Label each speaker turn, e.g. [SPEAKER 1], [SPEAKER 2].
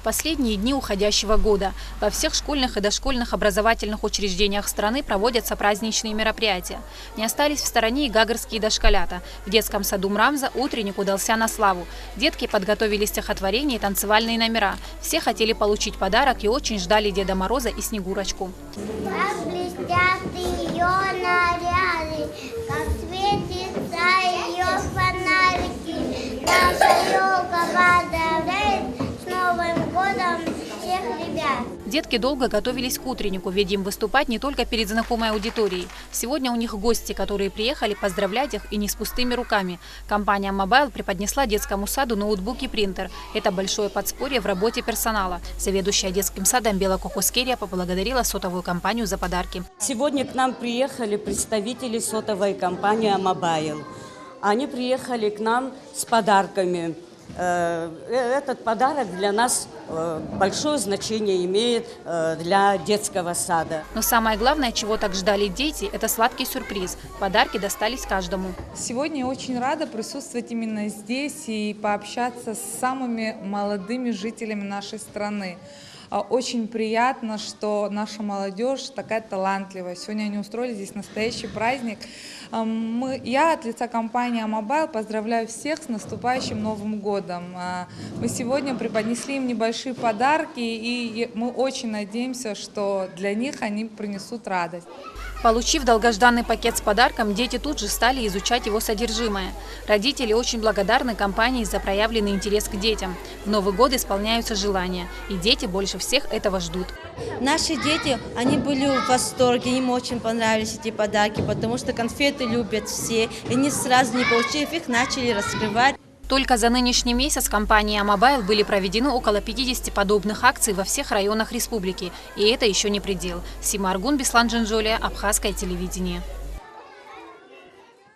[SPEAKER 1] Последние дни уходящего года. Во всех школьных и дошкольных образовательных учреждениях страны проводятся праздничные мероприятия. Не остались в стороне и гагарские дошколята. В детском саду Мрамза утренник удался на славу. Детки подготовили стихотворения и танцевальные номера. Все хотели получить подарок и очень ждали Деда Мороза и Снегурочку.
[SPEAKER 2] Как блестят ее наряды, как светятся ее фонарики. Наша елка поздравляет с Новым годом всех ребят.
[SPEAKER 1] Детки долго готовились к утреннику, ведь им выступать не только перед знакомой аудиторией. Сегодня у них гости, которые приехали поздравлять их и не с пустыми руками. Компания Mobile преподнесла детскому саду ноутбук и принтер. Это большое подспорье в работе персонала. Заведующая детским садом Бела Кокоскерия поблагодарила сотовую компанию за подарки.
[SPEAKER 3] Сегодня к нам приехали представители сотовой компании Mobile. Они приехали к нам с подарками. Этот подарок для нас большое значение имеет для детского сада.
[SPEAKER 1] Но самое главное, чего так ждали дети, это сладкий сюрприз. Подарки достались каждому.
[SPEAKER 4] Сегодня очень рада присутствовать именно здесь и пообщаться с самыми молодыми жителями нашей страны. Очень приятно, что наша молодежь такая талантливая. Сегодня они устроили здесь настоящий праздник. Я от лица компании Mobile поздравляю всех с наступающим Новым годом. Мы сегодня преподнесли им небольшие подарки, и мы очень надеемся, что для них они принесут радость.
[SPEAKER 1] Получив долгожданный пакет с подарком, дети тут же стали изучать его содержимое. Родители очень благодарны компании за проявленный интерес к детям. В Новый год исполняются желания, и дети больше всех этого ждут.
[SPEAKER 5] Наши дети, они были в восторге, им очень понравились эти подарки, потому что конфеты любят все, и они сразу, не получив их, начали раскрывать.
[SPEAKER 1] Только за нынешний месяц компанией Mobile были проведены около 50 подобных акций во всех районах республики. И это еще не предел. Сима Аргун, Беслан Джинджолия, Абхазское телевидение.